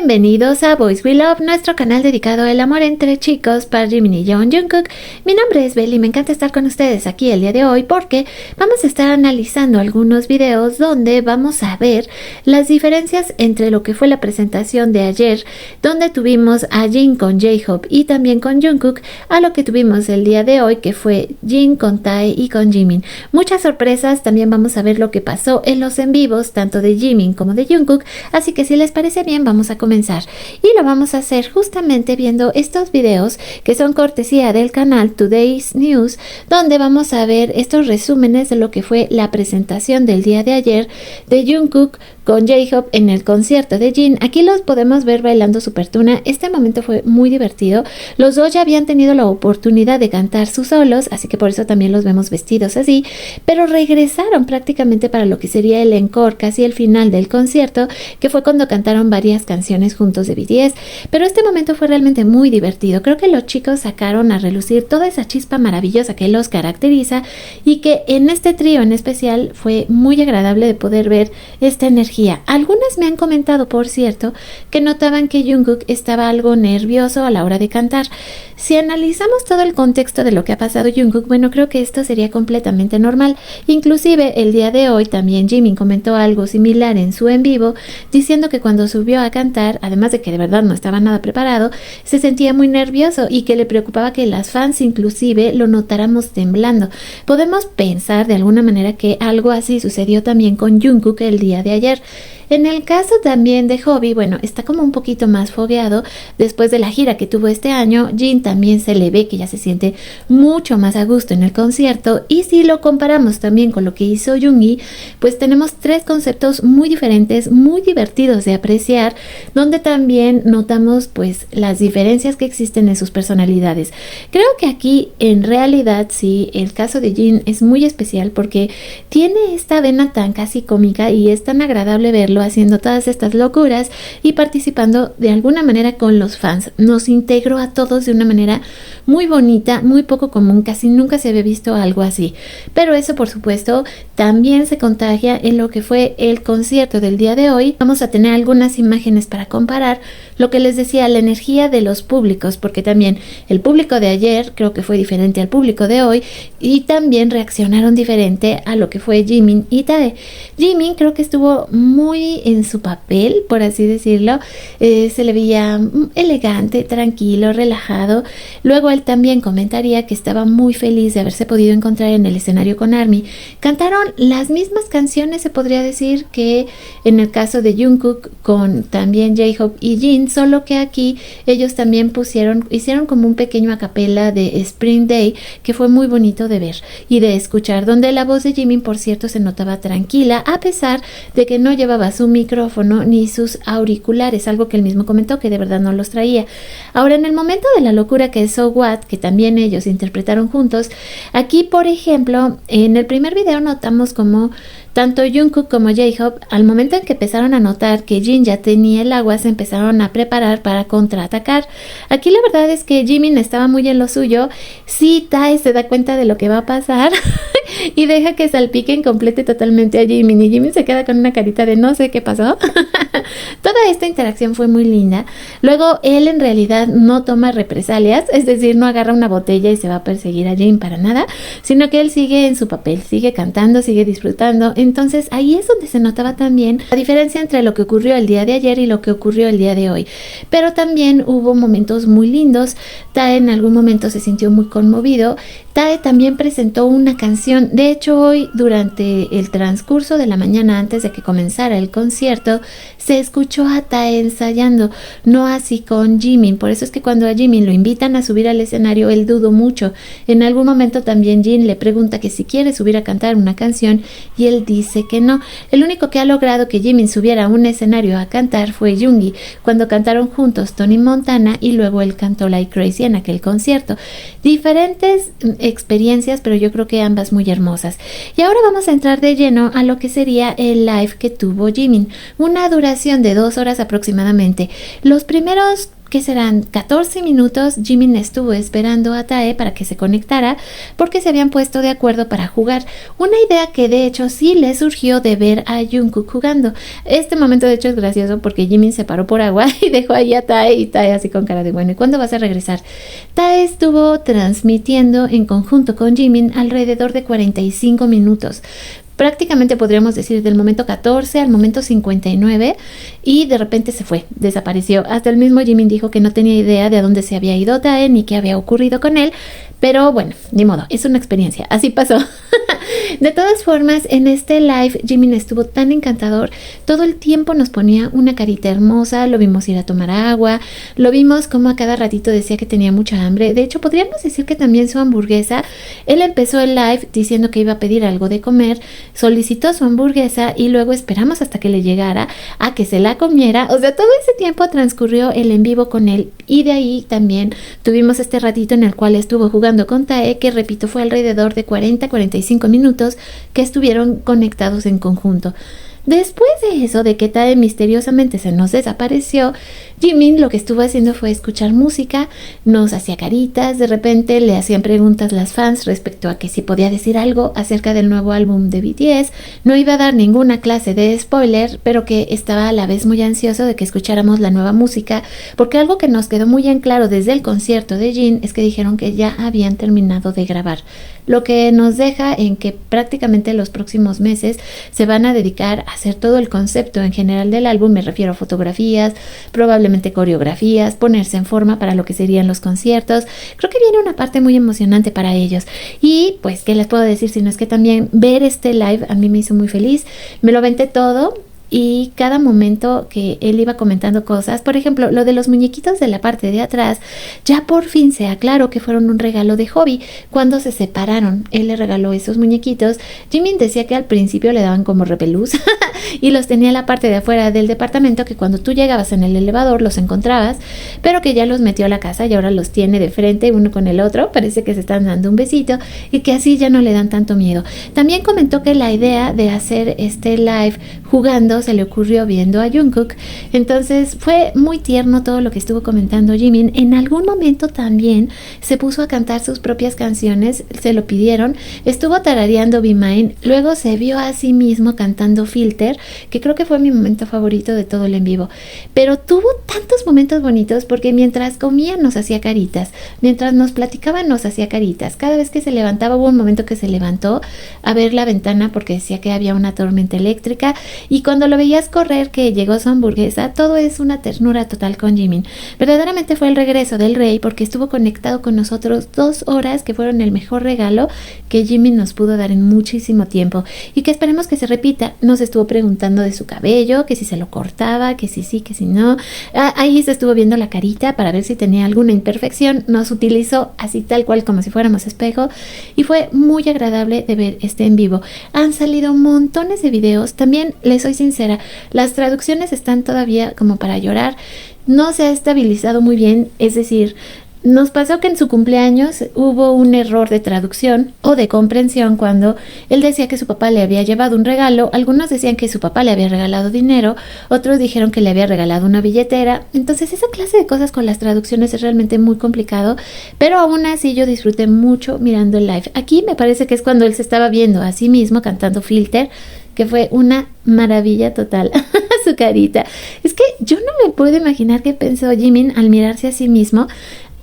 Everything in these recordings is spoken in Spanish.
Bienvenidos a Boys We Love, nuestro canal dedicado al amor entre chicos para Jimin y Jungkook. Mi nombre es Belly y me encanta estar con ustedes aquí el día de hoy porque vamos a estar analizando algunos videos donde vamos a ver las diferencias entre lo que fue la presentación de ayer, donde tuvimos a Jin con J-Hope y también con Jungkook, a lo que tuvimos el día de hoy, que fue Jin con Tae y con Jimin. Muchas sorpresas, también vamos a ver lo que pasó en los en vivos, tanto de Jimin como de Jungkook, así que si les parece bien vamos a comenzar y lo vamos a hacer justamente viendo estos videos que son cortesía del canal Today's News, donde vamos a ver estos resúmenes de lo que fue la presentación del día de ayer de Jungkook con J-Hope en el concierto de Jin. Aquí los podemos ver bailando Super Tuna. Este momento fue muy divertido. Los dos ya habían tenido la oportunidad de cantar sus solos, así que por eso también los vemos vestidos así, pero regresaron prácticamente para lo que sería el encore, casi el final del concierto, que fue cuando cantaron varias canciones juntos de BTS. Pero este momento fue realmente muy divertido. Creo que los chicos sacaron a relucir toda esa chispa maravillosa que los caracteriza y que en este trío en especial fue muy agradable de poder ver esta energía. Algunas me han comentado, por cierto, que notaban que Jungkook estaba algo nervioso a la hora de cantar. Si analizamos todo el contexto de lo que ha pasado Jungkook, bueno, creo que esto sería completamente normal. Inclusive el día de hoy también Jimin comentó algo similar en su en vivo, diciendo que cuando subió a cantar, además de que de verdad no estaba nada preparado, se sentía muy nervioso y que le preocupaba que las fans inclusive lo notáramos temblando. Podemos pensar de alguna manera que algo así sucedió también con Jungkook el día de ayer. En el caso también de Hobi, bueno, está como un poquito más fogueado después de la gira que tuvo este año. Jin también se le ve que ya se siente mucho más a gusto en el concierto, y si lo comparamos también con lo que hizo Yoongi, pues tenemos tres conceptos muy diferentes, muy divertidos de apreciar, donde también notamos pues las diferencias que existen en sus personalidades. Creo que aquí en realidad sí, el caso de Jin es muy especial porque tiene esta vena tan casi cómica y es tan agradable verlo haciendo todas estas locuras y participando de alguna manera con los fans. Nos integró a todos de una manera muy bonita, muy poco común, casi nunca se había visto algo así. Pero eso, por supuesto, también se contagia en lo que fue el concierto del día de hoy. Vamos a tener algunas imágenes para comparar lo que les decía, la energía de los públicos, porque también el público de ayer creo que fue diferente al público de hoy y también reaccionaron diferente a lo que fue Jimin y Tae. Jimin creo que estuvo muy en su papel, por así decirlo. Se le veía elegante, tranquilo, relajado. Luego él también comentaría que estaba muy feliz de haberse podido encontrar en el escenario con ARMY. Cantaron las mismas canciones, se podría decir, que en el caso de Jungkook con también J-Hope y Jin, solo que aquí ellos también hicieron como un pequeño acapella de Spring Day, que fue muy bonito de ver y de escuchar, donde la voz de Jimin, por cierto, se notaba tranquila, a pesar de que no llevaba su micrófono ni sus auriculares, algo que él mismo comentó que de verdad no los traía. Ahora, en el momento de la locura que es So What, que también ellos interpretaron juntos, aquí por ejemplo en el primer video notamos como tanto Jungkook como J-Hope, al momento en que empezaron a notar que Jin ya tenía el agua, se empezaron a preparar para contraatacar. Aquí la verdad es que Jimin estaba muy en lo suyo. Sí, Tae se da cuenta de lo que va a pasar y deja que salpiquen complete totalmente a Jimin, y Jimin se queda con una carita de no sé qué pasó. Toda esta interacción fue muy linda. Luego él en realidad no toma represalias, es decir, no agarra una botella y se va a perseguir a Jin para nada, sino que él sigue en su papel, sigue cantando, sigue disfrutando. Entonces ahí es donde se notaba también la diferencia entre lo que ocurrió el día de ayer y lo que ocurrió el día de hoy. Pero también hubo momentos muy lindos. Tae en algún momento se sintió muy conmovido. Tae también presentó una canción. De hecho, hoy durante el transcurso de la mañana, antes de que comenzara el concierto, se escuchó a Tae ensayando, no así con Jimin. Por eso es que cuando a Jimin lo invitan a subir al escenario, él dudó mucho. En algún momento también Jin le pregunta que si quiere subir a cantar una canción y él dice que no. El único que ha logrado que Jimin subiera a un escenario a cantar fue Yoongi, cuando cantaron juntos Tony Montana y luego él cantó Like Crazy en aquel concierto. Diferentes experiencias, pero yo creo que ambas muy hermosas. Y ahora vamos a entrar de lleno a lo que sería el live que tuvo Jimin, una duración de 2 horas aproximadamente. Los primeros ¿qué serán? 14 minutos, Jimin estuvo esperando a Tae para que se conectara porque se habían puesto de acuerdo para jugar. Una idea que de hecho sí le surgió de ver a Jungkook jugando. Este momento de hecho es gracioso porque Jimin se paró por agua y dejó ahí a Tae y Tae así con cara de bueno, ¿y cuándo vas a regresar? Tae estuvo transmitiendo en conjunto con Jimin alrededor de 45 minutos. Prácticamente podríamos decir del momento 14 al momento 59 y de repente se fue, desapareció. Hasta el mismo Jimin dijo que no tenía idea de a dónde se había ido Tae ni qué había ocurrido con él, pero bueno, ni modo, es una experiencia, así pasó. De todas formas, en este live Jimin estuvo tan encantador, todo el tiempo nos ponía una carita hermosa, lo vimos ir a tomar agua, lo vimos como a cada ratito decía que tenía mucha hambre. De hecho, podríamos decir que también su hamburguesa, él empezó el live diciendo que iba a pedir algo de comer, solicitó su hamburguesa y luego esperamos hasta que le llegara a que se la comiera. O sea, todo ese tiempo transcurrió el en vivo con él y de ahí también tuvimos este ratito en el cual estuvo jugando con Tae, que repito fue alrededor de 40-45 minutos que estuvieron conectados en conjunto. Después de eso, de que Tae misteriosamente se nos desapareció, Jimin lo que estuvo haciendo fue escuchar música, nos hacía caritas, de repente le hacían preguntas las fans respecto a que si podía decir algo acerca del nuevo álbum de BTS. No iba a dar ninguna clase de spoiler, pero que estaba a la vez muy ansioso de que escucháramos la nueva música, porque algo que nos quedó muy en claro desde el concierto de Jin es que dijeron que ya habían terminado de grabar, lo que nos deja en que prácticamente los próximos meses se van a dedicar a hacer todo el concepto en general del álbum. Me refiero a fotografías, probablemente coreografías, ponerse en forma para lo que serían los conciertos. Creo que viene una parte muy emocionante para ellos y pues qué les puedo decir, sino es que también ver este live a mí me hizo muy feliz. Me lo aventé todo y cada momento que él iba comentando cosas, por ejemplo, lo de los muñequitos de la parte de atrás, ya por fin se aclaró que fueron un regalo de Hobby. Cuando se separaron, él le regaló esos muñequitos. Jimin decía que al principio le daban como repelús y los tenía en la parte de afuera del departamento, que cuando tú llegabas en el elevador los encontrabas, pero que ya los metió a la casa y ahora los tiene de frente uno con el otro, parece que se están dando un besito y que así ya no le dan tanto miedo. También comentó que la idea de hacer este live jugando se le ocurrió viendo a Jungkook, entonces fue muy tierno todo lo que estuvo comentando Jimin. En algún momento también se puso a cantar sus propias canciones, se lo pidieron, estuvo tarareando Be Mine, luego se vio a sí mismo cantando Filter, que creo que fue mi momento favorito de todo el en vivo, pero tuvo tantos momentos bonitos porque mientras comía nos hacía caritas, mientras nos platicaba nos hacía caritas, cada vez que se levantaba, hubo un momento que se levantó a ver la ventana porque decía que había una tormenta eléctrica, y cuando lo veías correr que llegó su hamburguesa, todo es una ternura total con Jimin. Verdaderamente fue el regreso del rey porque estuvo conectado con nosotros 2 horas que fueron el mejor regalo que Jimin nos pudo dar en muchísimo tiempo y que esperemos que se repita. Nos estuvo preguntando de su cabello, que si se lo cortaba, que si sí, que si no. Ahí se estuvo viendo la carita para ver si tenía alguna imperfección, nos utilizó así tal cual como si fuéramos espejo y fue muy agradable de ver este en vivo. Han salido montones de videos, también les soy sincera, las traducciones están todavía como para llorar, no se ha estabilizado muy bien, es decir, nos pasó que en su cumpleaños hubo un error de traducción o de comprensión cuando él decía que su papá le había llevado un regalo. Algunos decían que su papá le había regalado dinero, otros dijeron que le había regalado una billetera. Entonces esa clase de cosas con las traducciones es realmente muy complicado, pero aún así yo disfruté mucho mirando el live. Aquí me parece que es cuando él se estaba viendo a sí mismo cantando Filter, que fue una maravilla total. Su carita. Es que yo no me puedo imaginar qué pensó Jimin al mirarse a sí mismo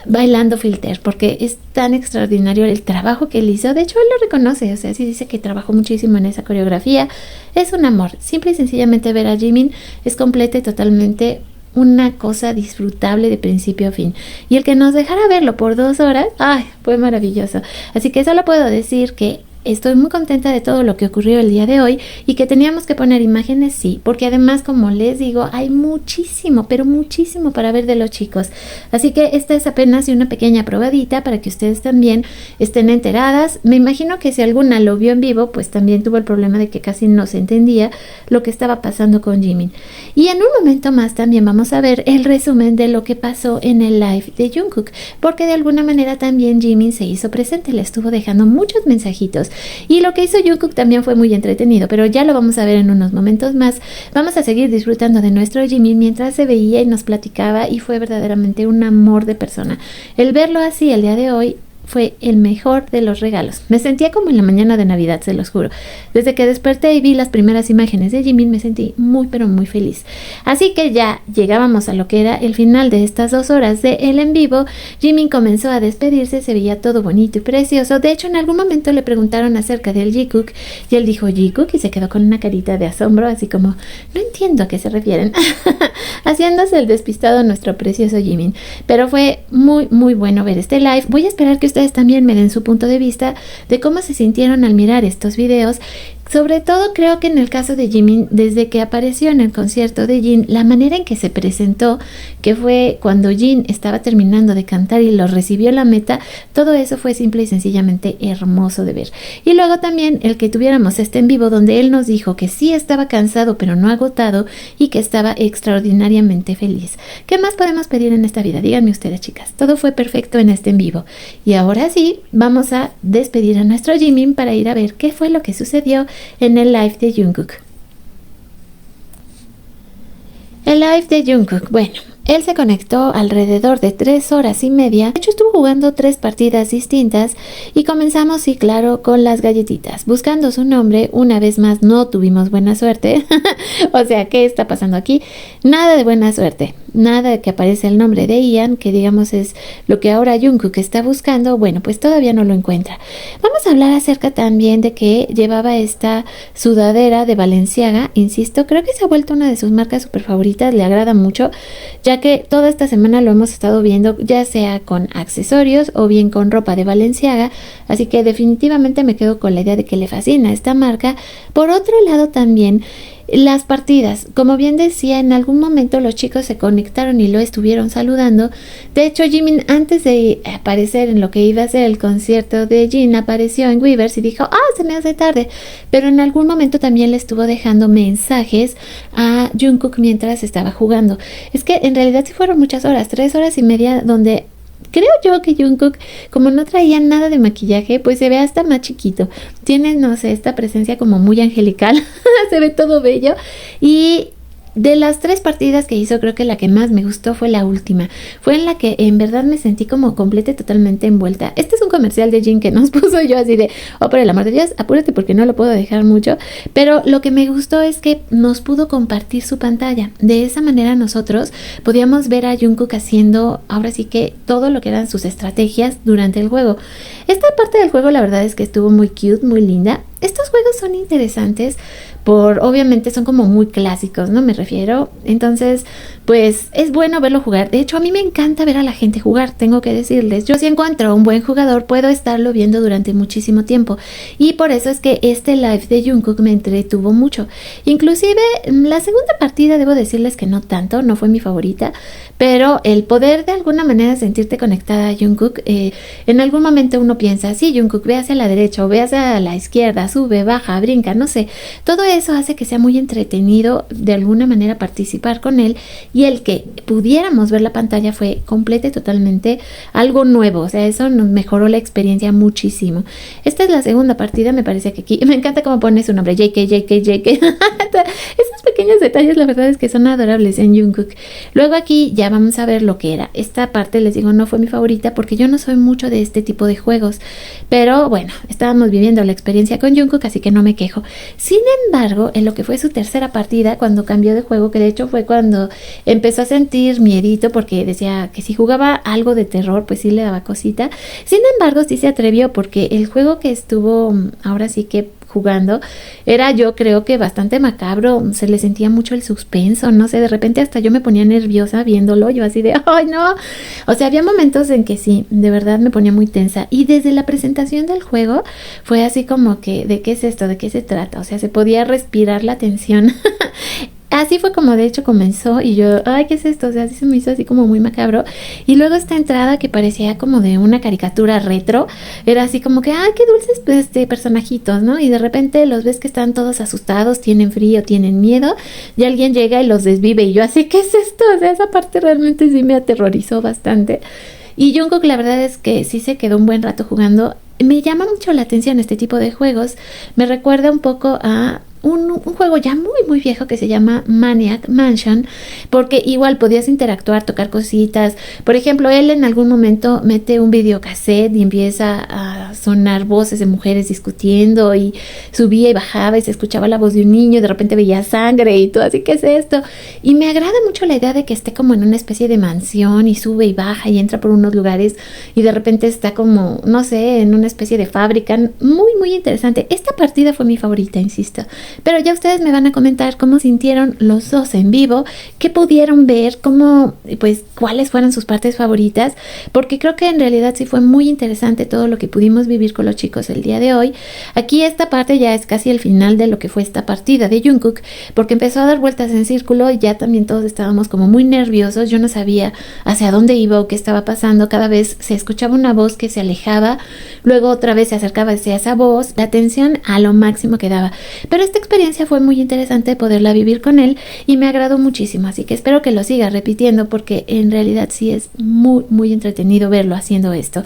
bailando Filter, porque es tan extraordinario el trabajo que él hizo. De hecho, él lo reconoce, o sea, sí dice que trabajó muchísimo en esa coreografía. Es un amor. Simple y sencillamente ver a Jimin es completa y totalmente una cosa disfrutable de principio a fin. Y el que nos dejara verlo por 2 horas, ¡ay!, fue maravilloso. Así que solo puedo decir que estoy muy contenta de todo lo que ocurrió el día de hoy y que teníamos que poner imágenes, sí, porque además, como les digo, hay muchísimo, pero muchísimo para ver de los chicos. Así que esta es apenas una pequeña probadita para que ustedes también estén enteradas. Me imagino que si alguna lo vio en vivo, pues también tuvo el problema de que casi no se entendía lo que estaba pasando con Jimin. Y en un momento más también vamos a ver el resumen de lo que pasó en el live de Jungkook, porque de alguna manera también Jimin se hizo presente, le estuvo dejando muchos mensajitos. Y lo que hizo Jungkook también fue muy entretenido, pero ya lo vamos a ver en unos momentos más. Vamos a seguir disfrutando de nuestro Jimin mientras se veía y nos platicaba, y fue verdaderamente un amor de persona. El verlo así el día de hoy fue el mejor de los regalos. Me sentía como en la mañana de Navidad, se los juro. Desde que desperté y vi las primeras imágenes de Jimin me sentí muy pero muy feliz. Así que ya llegábamos a lo que era el final de estas 2 horas de el en vivo. Jimin comenzó a despedirse, se veía todo bonito y precioso. De hecho, en algún momento le preguntaron acerca del Jikook y él dijo Jikook y se quedó con una carita de asombro, así como, no entiendo a qué se refieren. Haciéndose el despistado nuestro precioso Jimin. Pero fue muy muy bueno ver este live. Voy a esperar que ustedes también me den su punto de vista de cómo se sintieron al mirar estos videos. Sobre todo creo que en el caso de Jimin, desde que apareció en el concierto de Jin, la manera en que se presentó, que fue cuando Jin estaba terminando de cantar y lo recibió la meta, todo eso fue simple y sencillamente hermoso de ver. Y luego también el que tuviéramos este en vivo donde él nos dijo que sí estaba cansado pero no agotado y que estaba extraordinariamente feliz. ¿Qué más podemos pedir en esta vida? Díganme ustedes, chicas. Todo fue perfecto en este en vivo. Y ahora sí, vamos a despedir a nuestro Jimin para ir a ver qué fue lo que sucedió en el live de Jungkook. El live de Jungkook, bueno, él se conectó alrededor de 3 horas y media. De hecho, estuvo jugando 3 partidas distintas y comenzamos, sí, claro, con las galletitas. Buscando su nombre, una vez más no tuvimos buena suerte. O sea, ¿qué está pasando aquí? Nada de buena suerte. Nada de que aparece el nombre de Ian, que digamos es lo que ahora Jungkook está buscando. Bueno, pues todavía no lo encuentra. Vamos a hablar acerca también de que llevaba esta sudadera de Balenciaga. Insisto, creo que se ha vuelto una de sus marcas súper favoritas. Le agrada mucho, ya que toda esta semana lo hemos estado viendo, ya sea con accesorios o bien con ropa de Balenciaga. Así que definitivamente me quedo con la idea de que le fascina esta marca. Por otro lado también, las partidas, como bien decía, en algún momento los chicos se conectaron y lo estuvieron saludando. De hecho, Jimin, antes de aparecer en lo que iba a ser el concierto de Jin, apareció en Weverse y dijo, se me hace tarde. Pero en algún momento también le estuvo dejando mensajes a Jungkook mientras estaba jugando. Es que en realidad sí fueron muchas horas, 3 horas y media, donde creo yo que Jungkook, como no traía nada de maquillaje, pues se ve hasta más chiquito. Tiene, no sé, esta presencia como muy angelical. Se ve todo bello. Y de las 3 partidas que hizo, creo que la que más me gustó fue la última. Fue en la que en verdad me sentí como completa y totalmente envuelta. Este es un comercial de Jin que nos puso yo así de, por el amor de Dios, apúrate porque no lo puedo dejar mucho. Pero lo que me gustó es que nos pudo compartir su pantalla. De esa manera nosotros podíamos ver a Jungkook haciendo, ahora sí que todo lo que eran sus estrategias durante el juego. Esta parte del juego la verdad es que estuvo muy cute, muy linda. Estos juegos son interesantes obviamente son como muy clásicos, ¿no? Me refiero. Entonces, pues es bueno verlo jugar. De hecho, a mí me encanta ver a la gente jugar, tengo que decirles. Yo si encuentro a un buen jugador, puedo estarlo viendo durante muchísimo tiempo. Y por eso es que este live de Jungkook me entretuvo mucho. Inclusive, la segunda partida, debo decirles que no tanto, no fue mi favorita. Pero el poder de alguna manera sentirte conectada a Jungkook, en algún momento uno piensa, sí, Jungkook, ve hacia la derecha o ve hacia la izquierda, sube, baja, brinca, no sé. Todo eso hace que sea muy entretenido de alguna manera participar con él, y el que pudiéramos ver la pantalla fue completa y totalmente algo nuevo. O sea, eso nos mejoró la experiencia muchísimo. Esta es la segunda partida, me parece que aquí, me encanta cómo pone su nombre, JK. Esos pequeños detalles la verdad es que son adorables en Jungkook. Luego aquí ya vamos a ver lo que era. Esta parte, les digo, no fue mi favorita porque yo no soy mucho de este tipo de juegos, pero bueno, estábamos viviendo la experiencia con Jungkook, así que no me quejo. Sin embargo, en lo que fue su tercera partida, cuando cambió de juego, que de hecho fue cuando empezó a sentir miedito porque decía que si jugaba algo de terror, pues sí le daba cosita. Sin embargo, sí se atrevió porque el juego que estuvo ahora sí que jugando era, yo creo que bastante macabro, se le sentía mucho el suspenso, no sé, de repente hasta yo me ponía nerviosa viéndolo, yo así de, ¡ay no! O sea, había momentos en que sí, de verdad me ponía muy tensa, y desde la presentación del juego fue así como que, ¿de qué es esto? ¿De qué se trata? O sea, se podía respirar la tensión. Así fue como de hecho comenzó, y yo, ay, ¿qué es esto? O sea, así se me hizo así como muy macabro. Y luego esta entrada que parecía como de una caricatura retro, era así como que, ay, qué dulces pues, personajitos, ¿no? Y de repente los ves que están todos asustados, tienen frío, tienen miedo, y alguien llega y los desvive, y yo así, ¿qué es esto? O sea, esa parte realmente sí me aterrorizó bastante. Y Jungkook la verdad es que sí se quedó un buen rato jugando. me llama mucho la atención este tipo de juegos. Me recuerda un poco a un juego ya muy viejo que se llama Maniac Mansion, porque igual podías interactuar, tocar cositas. Por ejemplo, él en algún momento mete un videocassette y empieza a sonar voces de mujeres discutiendo, y subía y bajaba y se escuchaba la voz de un niño, y de repente veía sangre y todo, así, ¿qué es esto? Y me agrada mucho la idea de que esté como en una especie de mansión y sube y baja y entra por unos lugares y de repente está como, no sé, en una especie de fábrica. Muy interesante. Esta partida fue mi favorita, insisto. Pero ya ustedes me van a comentar cómo sintieron los dos en vivo, qué pudieron ver, cómo, pues, cuáles fueron sus partes favoritas, porque creo que en realidad sí fue muy interesante todo lo que pudimos vivir con los chicos el día de hoy. Aquí esta parte ya es casi el final de lo que fue esta partida de Jungkook, porque empezó a dar vueltas en círculo y ya también todos estábamos como muy nerviosos. Yo no sabía hacia dónde iba o qué estaba pasando. Cada vez se escuchaba una voz que se alejaba, luego otra vez se acercaba hacia esa voz, la tensión a lo máximo que daba. Pero esta experiencia fue muy interesante poderla vivir con él y me agradó muchísimo, así que espero que lo siga repitiendo, porque en realidad sí es muy entretenido verlo haciendo esto.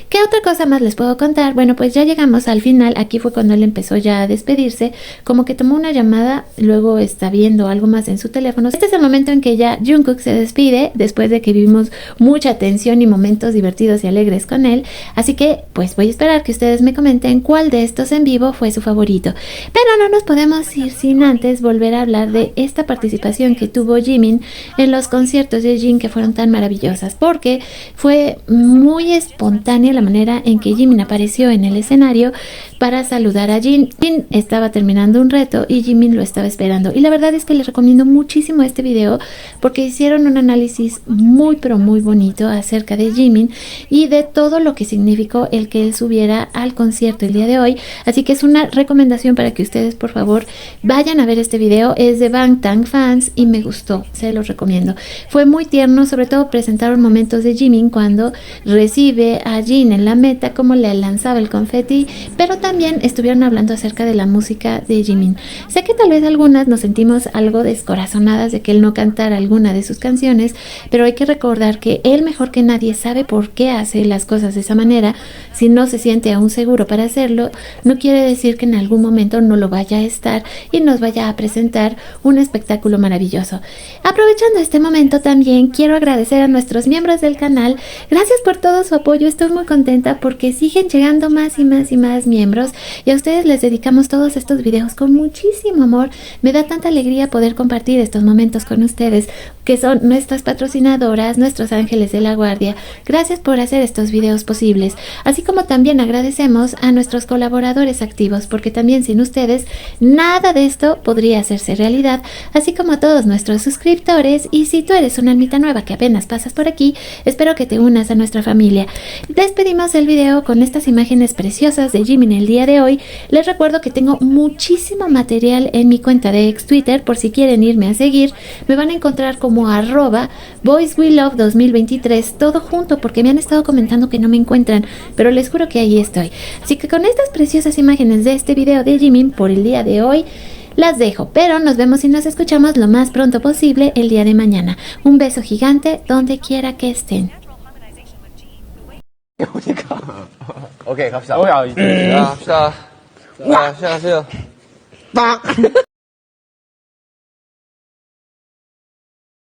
¿Qué otra cosa más les puedo contar? Bueno, pues ya llegamos al final. Aquí fue cuando él empezó ya a despedirse, como que tomó una llamada, luego está viendo algo más en su teléfono. Este es el momento en que ya Jungkook se despide, después de que vivimos mucha tensión y momentos divertidos y alegres con él, así que pues voy a esperar que ustedes me comenten cuál de estos en vivo fue su favorito. Pero no nos podemos ir sin antes volver a hablar de esta participación que tuvo Jimin en los conciertos de Jin, que fueron tan maravillosas, porque fue muy espontánea la manera en que Jimin apareció en el escenario para saludar a Jin. Jin estaba terminando un reto y Jimin lo estaba esperando, y la verdad es que les recomiendo muchísimo este video porque hicieron un análisis muy bonito acerca de Jimin y de todo lo que significó el que él subiera al concierto el día de hoy. Así que es una recomendación para que ustedes por favor vayan a ver este video. Es de Bangtan Fans y me gustó, se los recomiendo. Fue muy tierno, sobre todo presentaron momentos de Jimin cuando recibe a Jin en la meta, como le lanzaba el confeti, pero también estuvieron hablando acerca de la música de Jimin. Sé que tal vez algunas nos sentimos algo descorazonadas de que él no cantara alguna de sus canciones, pero hay que recordar que él mejor que nadie sabe por qué hace las cosas de esa manera. Si no se siente aún seguro para hacerlo, no quiere decir que en algún momento no lo vaya a estar y nos vaya a presentar un espectáculo maravilloso. Aprovechando este momento, también quiero agradecer a nuestros miembros del canal. Gracias por todo su apoyo, estoy muy contenta porque siguen llegando más y más miembros, y a ustedes les dedicamos todos estos videos con muchísimo amor. Me da tanta alegría poder compartir estos momentos con ustedes, que son nuestras patrocinadoras, nuestros ángeles de la guardia. Gracias por hacer estos videos posibles, así como también agradecemos a nuestros colaboradores activos, porque también sin ustedes nada de esto podría hacerse realidad, así como a todos nuestros suscriptores. Y si tú eres una almita nueva que apenas pasas por aquí, espero que te unas a nuestra familia. Despedimos el video con estas imágenes preciosas de Jimin el día de hoy. Les recuerdo que tengo muchísimo material en mi cuenta de ex Twitter, por si quieren irme a seguir. Me van a encontrar como @BoysWeLove2023, todo junto, porque me han estado comentando que no me encuentran, pero les juro que ahí estoy. Así que con estas preciosas imágenes de este video de Jimin por el día de hoy, las dejo, pero nos vemos y nos escuchamos lo más pronto posible el día de mañana. Un beso gigante donde quiera que estén. 오케이 갑시다. 갑시다. 자, 시작하세요.